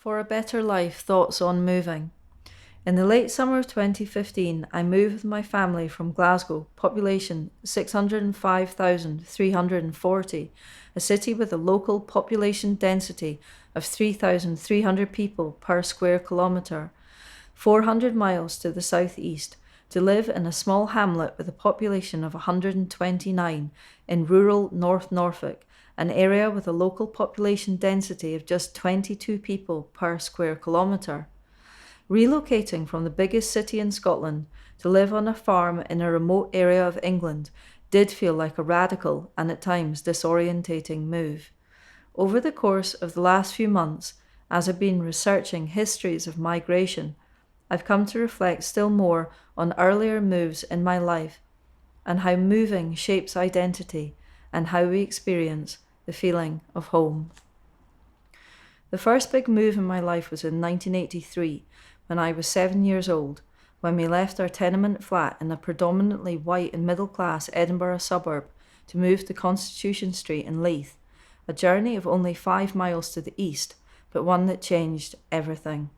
For a Better Life Thoughts on Moving. In the late summer of 2015, I moved with my family from Glasgow, population 605,340, a city with a local population density of 3,300 people per square kilometre, 400 miles to the southeast, to live in a small hamlet with a population of 129 in rural North Norfolk, an area with a local population density of just 22 people per square kilometre. Relocating from the biggest city in Scotland to live on a farm in a remote area of England did feel like a radical and at times disorientating move. Over the course of the last few months, as I've been researching histories of migration, I've come to reflect still more on earlier moves in my life and how moving shapes identity and how we experience the feeling of home. The first big move in my life was in 1983, when I was 7 years old, when we left our tenement flat in a predominantly white and middle-class Edinburgh suburb to move to Constitution Street in Leith, a journey of only 5 miles to the east, but one that changed everything.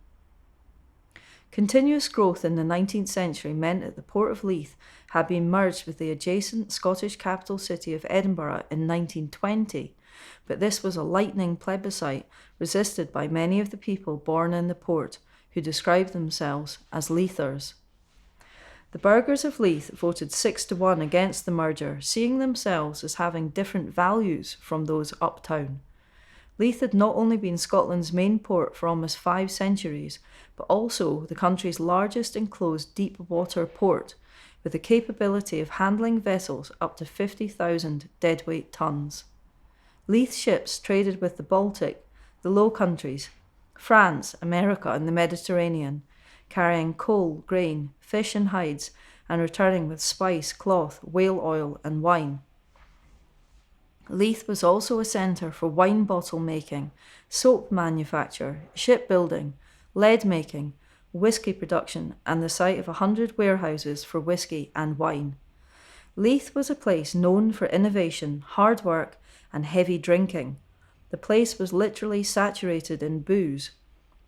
Continuous growth in the 19th century meant that the Port of Leith had been merged with the adjacent Scottish capital city of Edinburgh in 1920, but this was a lightning plebiscite resisted by many of the people born in the port, who described themselves as Leithers. The burghers of Leith voted 6-1 against the merger, seeing themselves as having different values from those uptown. Leith had not only been Scotland's main port for almost 5 centuries, but also the country's largest enclosed deep-water port, with the capability of handling vessels up to 50,000 deadweight tons. Leith ships traded with the Baltic, the Low Countries, France, America, and the Mediterranean, carrying coal, grain, fish and hides, and returning with spice, cloth, whale oil, and wine. Leith was also a centre for wine bottle making, soap manufacture, shipbuilding, lead making, whisky production, and the site of 100 warehouses for whisky and wine. Leith was a place known for innovation, hard work, and heavy drinking. The place was literally saturated in booze.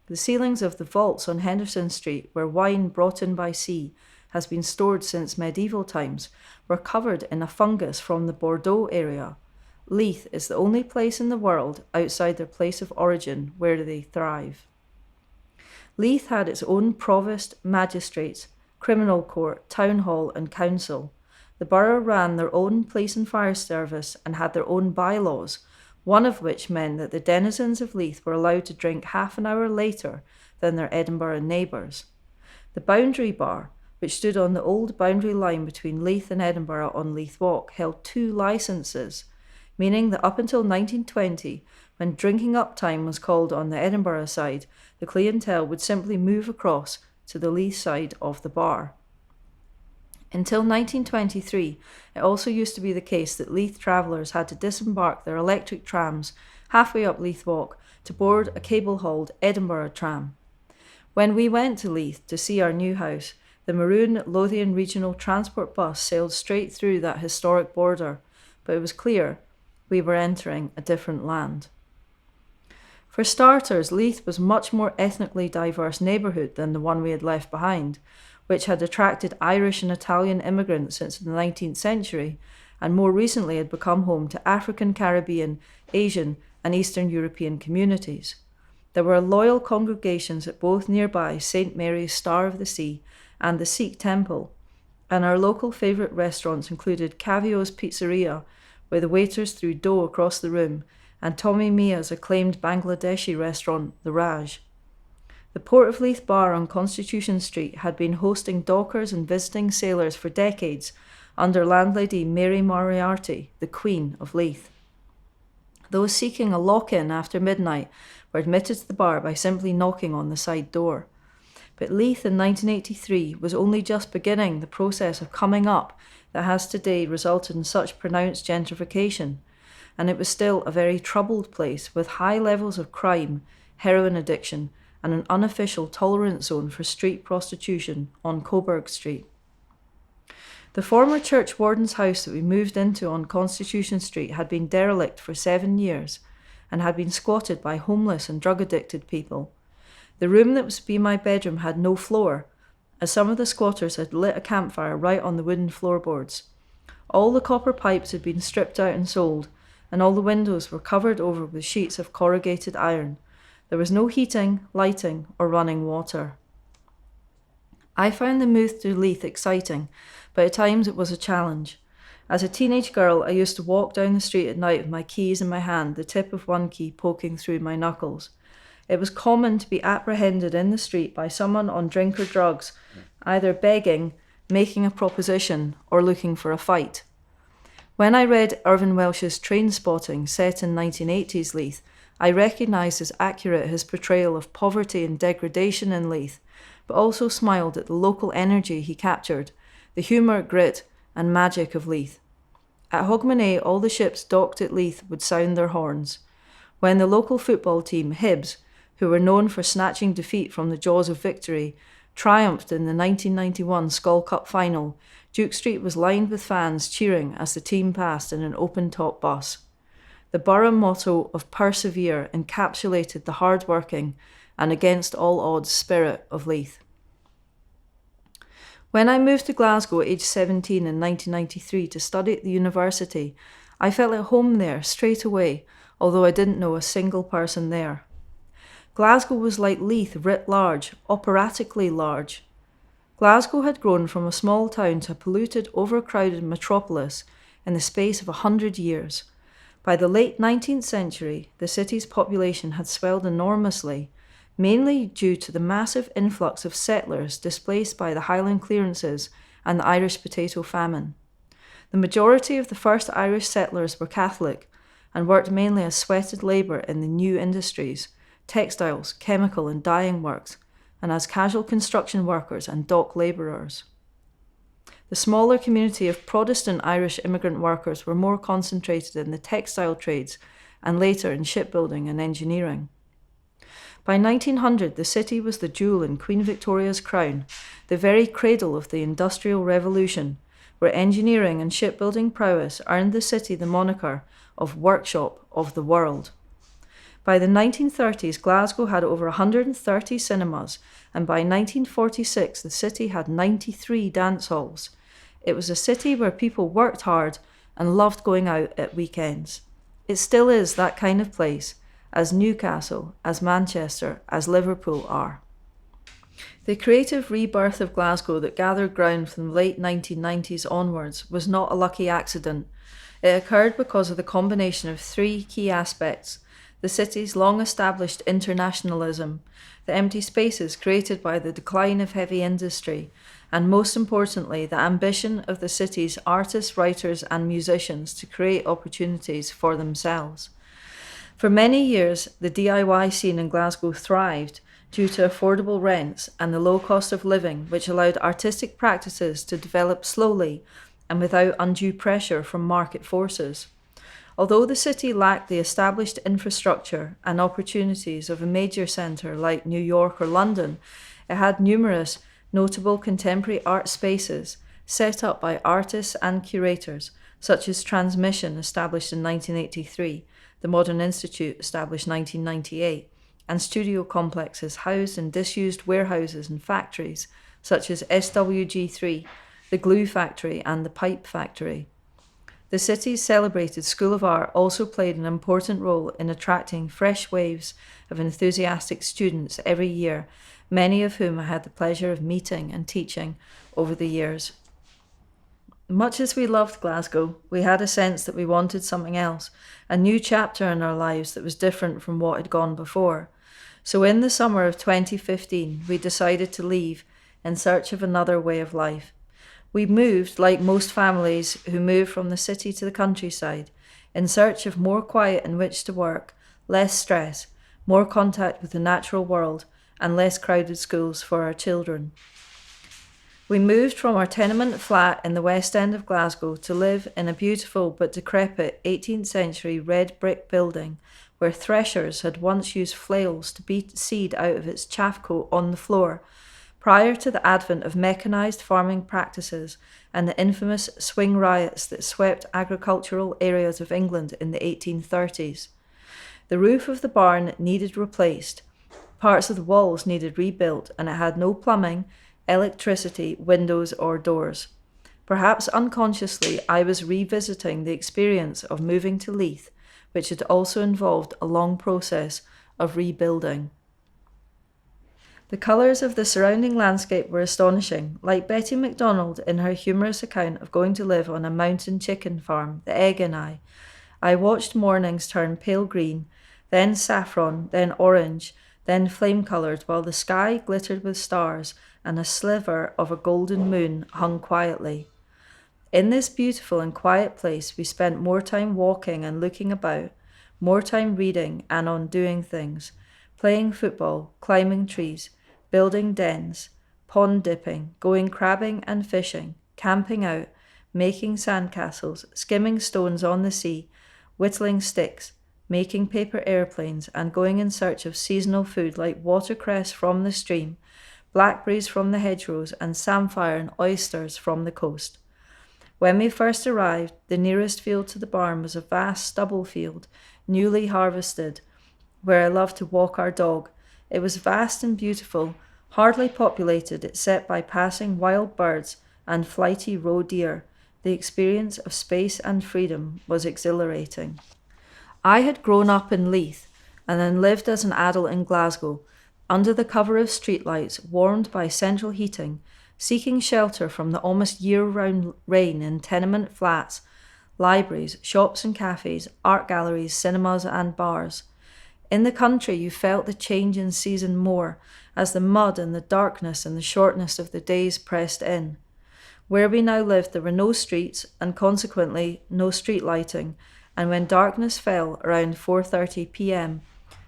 The ceilings of the vaults on Henderson Street, where wine brought in by sea has been stored since medieval times, were covered in a fungus from the Bordeaux area. Leith is the only place in the world outside their place of origin where they thrive. Leith had its own provost, magistrates, criminal court, town hall, and council. The borough ran their own police and fire service and had their own bylaws, one of which meant that the denizens of Leith were allowed to drink half an hour later than their Edinburgh neighbours. The Boundary Bar, which stood on the old boundary line between Leith and Edinburgh on Leith Walk, held 2 licences, meaning that up until 1920, when drinking up time was called on the Edinburgh side, the clientele would simply move across to the Leith side of the bar. Until 1923, it also used to be the case that Leith travellers had to disembark their electric trams halfway up Leith Walk to board a cable-hauled Edinburgh tram. When we went to Leith to see our new house, the maroon Lothian Regional Transport bus sailed straight through that historic border, but it was clear we were entering a different land. For starters, Leith was a much more ethnically diverse neighbourhood than the one we had left behind, which had attracted Irish and Italian immigrants since the 19th century, and more recently had become home to African, Caribbean, Asian, and Eastern European communities. There were loyal congregations at both nearby St. Mary's Star of the Sea and the Sikh Temple, and our local favourite restaurants included Cavio's Pizzeria, where the waiters threw dough across the room, and Tommy Mia's acclaimed Bangladeshi restaurant, The Raj. The Port of Leith Bar on Constitution Street had been hosting dockers and visiting sailors for decades under landlady Mary Moriarty, the Queen of Leith. Those seeking a lock-in after midnight were admitted to the bar by simply knocking on the side door. But Leith in 1983 was only just beginning the process of coming up that has today resulted in such pronounced gentrification, and it was still a very troubled place with high levels of crime, heroin addiction, and an unofficial tolerance zone for street prostitution on Coburg Street. The former church warden's house that we moved into on Constitution Street had been derelict for 7 years and had been squatted by homeless and drug-addicted people. The room that was to be my bedroom had no floor, as some of the squatters had lit a campfire right on the wooden floorboards. All the copper pipes had been stripped out and sold, and all the windows were covered over with sheets of corrugated iron. There was no heating, lighting, or running water. I found the move to Leith exciting, but at times it was a challenge. As a teenage girl, I used to walk down the street at night with my keys in my hand, the tip of one key poking through my knuckles. It was common to be apprehended in the street by someone on drink or drugs, either begging, making a proposition, or looking for a fight. When I read Irvine Welsh's Trainspotting, set in 1980s Leith, I recognised as accurate his portrayal of poverty and degradation in Leith, but also smiled at the local energy he captured, the humour, grit, and magic of Leith. At Hogmanay, all the ships docked at Leith would sound their horns. When the local football team, Hibs, who were known for snatching defeat from the jaws of victory, triumphed in the 1991 Skull Cup final, Duke Street was lined with fans cheering as the team passed in an open-top bus. The borough motto of persevere encapsulated the hard-working and against all odds spirit of Leith. When I moved to Glasgow at age 17 in 1993 to study at the university, I felt at home there straight away, although I didn't know a single person there. Glasgow was like Leith writ large, operatically large. Glasgow had grown from a small town to a polluted, overcrowded metropolis in the space of 100 years. By the late 19th century, the city's population had swelled enormously, mainly due to the massive influx of settlers displaced by the Highland clearances and the Irish potato famine. The majority of the first Irish settlers were Catholic and worked mainly as sweated labour in the new industries, textiles, chemical and dyeing works, and as casual construction workers and dock labourers. The smaller community of Protestant Irish immigrant workers were more concentrated in the textile trades and later in shipbuilding and engineering. By 1900, the city was the jewel in Queen Victoria's crown, the very cradle of the Industrial Revolution, where engineering and shipbuilding prowess earned the city the moniker of Workshop of the World. By the 1930s, Glasgow had over 130 cinemas, and by 1946, the city had 93 dance halls. It was a city where people worked hard and loved going out at weekends. It still is that kind of place, as Newcastle, as Manchester, as Liverpool are. The creative rebirth of Glasgow that gathered ground from the late 1990s onwards was not a lucky accident. It occurred because of the combination of three key aspects: the city's long-established internationalism, the empty spaces created by the decline of heavy industry, and most importantly, the ambition of the city's artists, writers, and musicians to create opportunities for themselves. For many years, the DIY scene in Glasgow thrived due to affordable rents and the low cost of living, which allowed artistic practices to develop slowly and without undue pressure from market forces. Although the city lacked the established infrastructure and opportunities of a major centre like New York or London, it had numerous notable contemporary art spaces set up by artists and curators, such as Transmission, established in 1983, the Modern Institute, established 1998, and studio complexes housed in disused warehouses and factories, such as SWG3, the Glue Factory, and the Pipe Factory. The city's celebrated School of Art also played an important role in attracting fresh waves of enthusiastic students every year, many of whom I had the pleasure of meeting and teaching over the years. Much as we loved Glasgow, we had a sense that we wanted something else, a new chapter in our lives that was different from what had gone before. So in the summer of 2015, we decided to leave in search of another way of life. We moved, like most families who move from the city to the countryside, in search of more quiet in which to work, less stress, more contact with the natural world, and less crowded schools for our children. We moved from our tenement flat in the west end of Glasgow to live in a beautiful but decrepit 18th century red brick building where threshers had once used flails to beat seed out of its chaff coat on the floor, prior to the advent of mechanised farming practices and the infamous swing riots that swept agricultural areas of England in the 1830s. The roof of the barn needed replaced, Parts of the walls needed rebuilt, and it had no plumbing, electricity, windows, or doors. Perhaps unconsciously, I was revisiting the experience of moving to Leith, which had also involved a long process of rebuilding. The colours of the surrounding landscape were astonishing, like Betty MacDonald in her humorous account of going to live on a mountain chicken farm, The Egg and I watched mornings turn pale green, then saffron, then orange, then flame-coloured, while the sky glittered with stars and a sliver of a golden moon hung quietly. In this beautiful and quiet place, we spent more time walking and looking about, more time reading and on doing things, playing football, climbing trees, building dens, pond dipping, going crabbing and fishing, camping out, making sandcastles, skimming stones on the sea, whittling sticks, making paper airplanes, and going in search of seasonal food like watercress from the stream, blackberries from the hedgerows, and samphire and oysters from the coast. When we first arrived, the nearest field to the barn was a vast stubble field, newly harvested, where I loved to walk our dog. It was vast and beautiful, hardly populated except by passing wild birds and flighty roe deer. The experience of space and freedom was exhilarating. I had grown up in Leith and then lived as an adult in Glasgow, under the cover of streetlights, warmed by central heating, seeking shelter from the almost year-round rain in tenement flats, libraries, shops and cafes, art galleries, cinemas and bars. In the country you felt the change in season more, as the mud and the darkness and the shortness of the days pressed in. Where we now lived there were no streets, and consequently no street lighting, and when darkness fell around 4:30 p.m,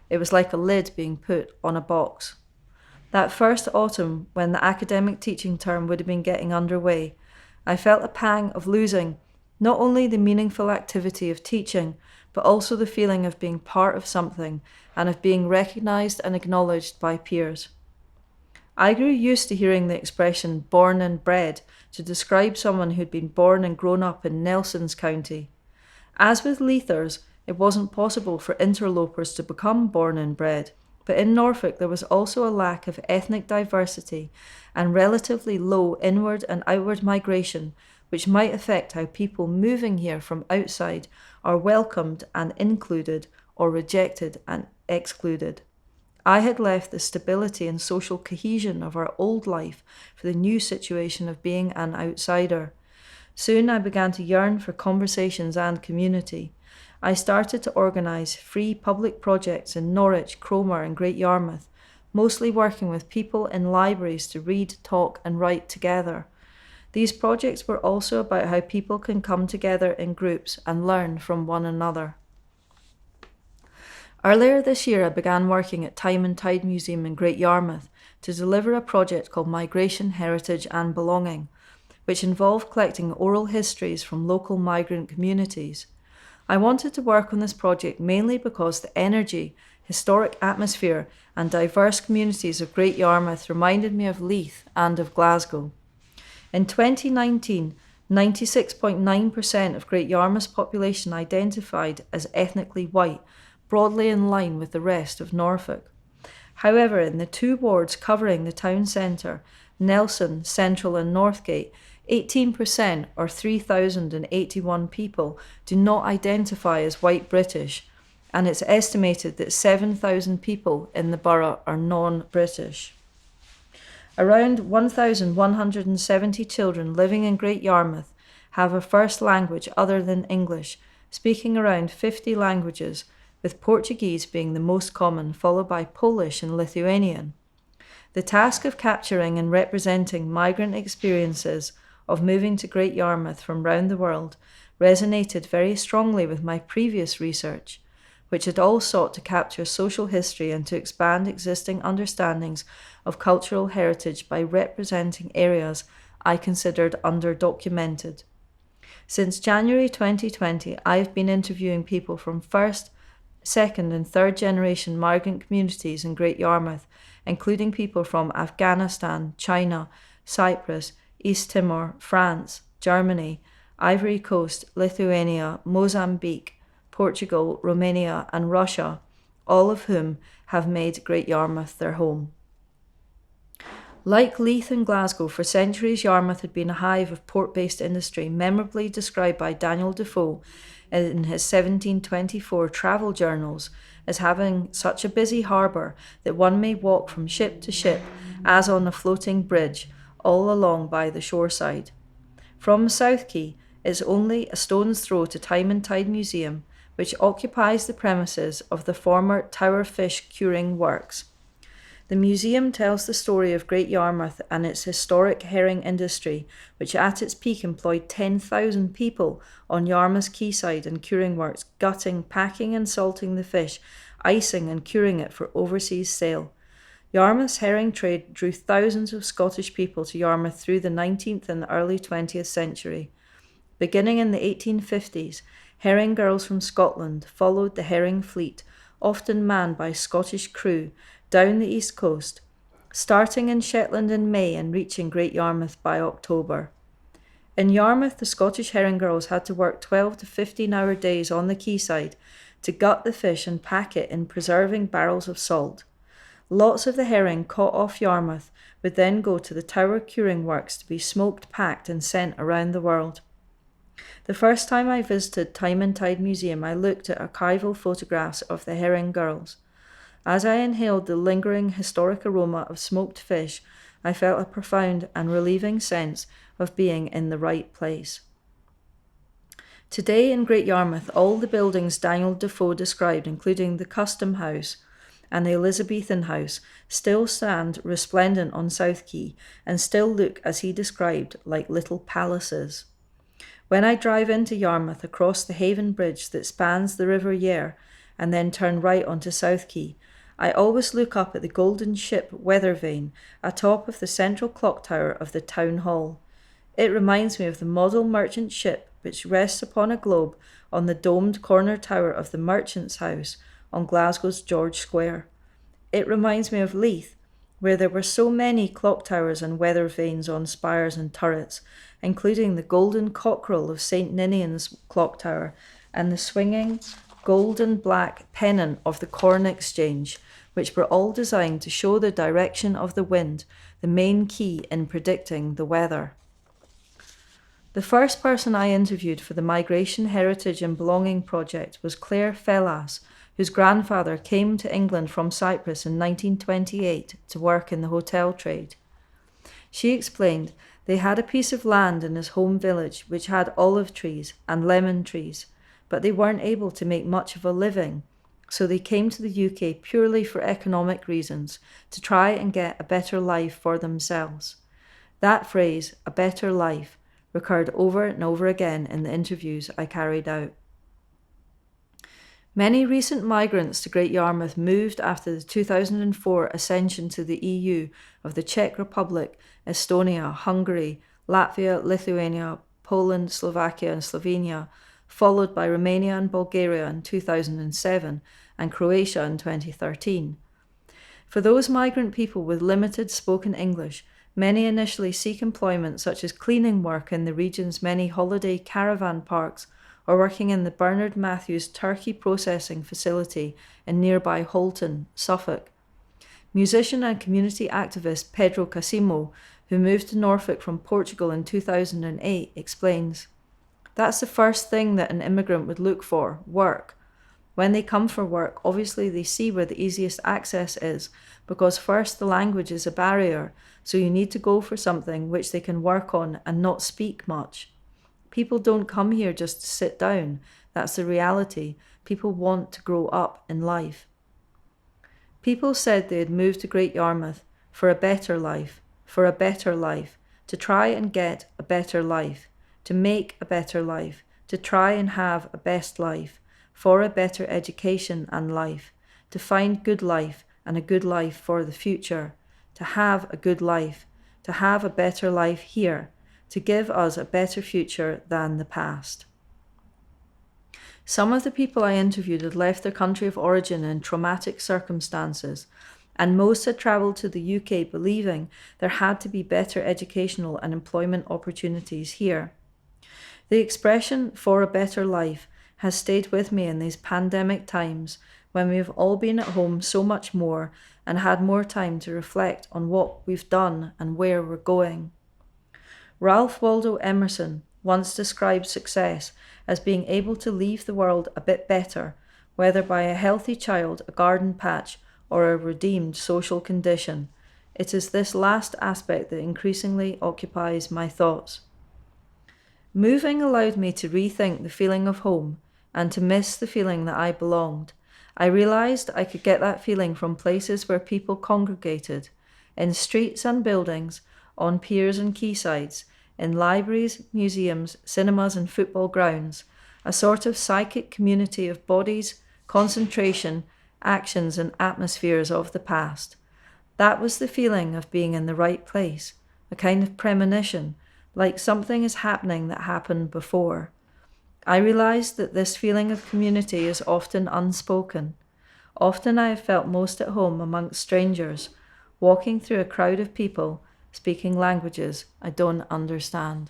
it was like a lid being put on a box. That first autumn, when the academic teaching term would have been getting underway, I felt a pang of losing not only the meaningful activity of teaching, but also the feeling of being part of something and of being recognised and acknowledged by peers. I grew used to hearing the expression born and bred to describe someone who'd been born and grown up in Nelson's County. As with Leithers, it wasn't possible for interlopers to become born and bred, but in Norfolk there was also a lack of ethnic diversity and relatively low inward and outward migration, which might affect how people moving here from outside are welcomed and included or rejected and excluded. I had left the stability and social cohesion of our old life for the new situation of being an outsider. Soon I began to yearn for conversations and community. I started to organise free public projects in Norwich, Cromer and Great Yarmouth, mostly working with people in libraries to read, talk and write together. These projects were also about how people can come together in groups and learn from one another. Earlier this year I began working at Time and Tide Museum in Great Yarmouth to deliver a project called Migration, Heritage and Belonging, which involved collecting oral histories from local migrant communities. I wanted to work on this project mainly because the energy, historic atmosphere and diverse communities of Great Yarmouth reminded me of Leith and of Glasgow. In 2019, 96.9% of Great Yarmouth's population identified as ethnically white, broadly in line with the rest of Norfolk. However, in the two wards covering the town centre, Nelson, Central and Northgate, 18% or 3,081 people do not identify as white British, and it's estimated that 7,000 people in the borough are non-British. Around 1,170 children living in Great Yarmouth have a first language other than English, speaking around 50 languages, with Portuguese being the most common, followed by Polish and Lithuanian. The task of capturing and representing migrant experiences of moving to Great Yarmouth from round the world resonated very strongly with my previous research, which had all sought to capture social history and to expand existing understandings of cultural heritage by representing areas I considered underdocumented. Since January 2020, I've been interviewing people from first, second and third generation migrant communities in Great Yarmouth, including people from Afghanistan, China, Cyprus, East Timor, France, Germany, Ivory Coast, Lithuania, Mozambique, Portugal, Romania and Russia, all of whom have made Great Yarmouth their home. Like Leith and Glasgow, for centuries Yarmouth had been a hive of port-based industry, memorably described by Daniel Defoe in his 1724 travel journals as having such a busy harbour that one may walk from ship to ship as on a floating bridge all along by the shoreside. From South Quay, it's only a stone's throw to Time and Tide Museum, which occupies the premises of the former Tower Fish Curing Works. The museum tells the story of Great Yarmouth and its historic herring industry, which at its peak employed 10,000 people on Yarmouth's quayside and curing works, gutting, packing and salting the fish, icing and curing it for overseas sale. Yarmouth's herring trade drew thousands of Scottish people to Yarmouth through the 19th and early 20th century. Beginning in the 1850s, herring girls from Scotland followed the herring fleet, often manned by Scottish crew, down the east coast, starting in Shetland in May and reaching Great Yarmouth by October. In Yarmouth, the Scottish herring girls had to work 12 to 15-hour days on the quayside to gut the fish and pack it in preserving barrels of salt. Lots of the herring caught off Yarmouth would then go to the Tower Curing Works to be smoked, packed and sent around the world. The first time I visited Time and Tide Museum, I looked at archival photographs of the herring girls. As I inhaled the lingering historic aroma of smoked fish, I felt a profound and relieving sense of being in the right place. Today in Great Yarmouth, all the buildings Daniel Defoe described, including the Custom House and the Elizabethan House, still stand resplendent on South Quay and still look, as he described, like little palaces. When I drive into Yarmouth across the Haven Bridge that spans the River Yare and then turn right onto South Quay, I always look up at the golden ship weather vane atop of the central clock tower of the town hall. It reminds me of the model merchant ship which rests upon a globe on the domed corner tower of the Merchant's House on Glasgow's George Square. It reminds me of Leith, where there were so many clock towers and weather vanes on spires and turrets, including the golden cockerel of St. Ninian's clock tower and the swinging golden black pennant of the Corn Exchange, which were all designed to show the direction of the wind, the main key in predicting the weather. The first person I interviewed for the Migration, Heritage and Belonging Project was Claire Fellas, whose grandfather came to England from Cyprus in 1928 to work in the hotel trade. She explained they had a piece of land in his home village which had olive trees and lemon trees, but they weren't able to make much of a living, so they came to the UK purely for economic reasons, to try and get a better life for themselves. That phrase, a better life, recurred over and over again in the interviews I carried out. Many recent migrants to Great Yarmouth moved after the 2004 accession to the EU of the Czech Republic, Estonia, Hungary, Latvia, Lithuania, Poland, Slovakia and Slovenia, followed by Romania and Bulgaria in 2007 and Croatia in 2013. For those migrant people with limited spoken English, many initially seek employment such as cleaning work in the region's many holiday caravan parks or working in the Bernard Matthews turkey processing facility in nearby Holton, Suffolk. Musician and community activist Pedro Casimo, who moved to Norfolk from Portugal in 2008, explains, "That's the first thing that an immigrant would look for, work. When they come for work, obviously they see where the easiest access is, because first the language is a barrier, so you need to go for something which they can work on and not speak much. People don't come here just to sit down. That's the reality. People want to grow up in life." People said they had moved to Great Yarmouth for a better life, to try and get a better life, to make a better life, to try and have a best life, for a better education and life, to find good life and a good life for the future, to have a good life, to have a better life here, to give us a better future than the past. Some of the people I interviewed had left their country of origin in traumatic circumstances, and most had travelled to the UK believing there had to be better educational and employment opportunities here. The expression "for a better life" has stayed with me in these pandemic times when we've all been at home so much more and had more time to reflect on what we've done and where we're going. Ralph Waldo Emerson once described success as being able to leave the world a bit better, whether by a healthy child, a garden patch, or a redeemed social condition. It is this last aspect that increasingly occupies my thoughts. Moving allowed me to rethink the feeling of home and to miss the feeling that I belonged. I realised I could get that feeling from places where people congregated, in streets and buildings, on piers and quaysides, in libraries, museums, cinemas and football grounds, a sort of psychic community of bodies, concentration, actions and atmospheres of the past. That was the feeling of being in the right place, a kind of premonition, like something is happening that happened before. I realised that this feeling of community is often unspoken. Often I have felt most at home amongst strangers, walking through a crowd of people, speaking languages I don't understand.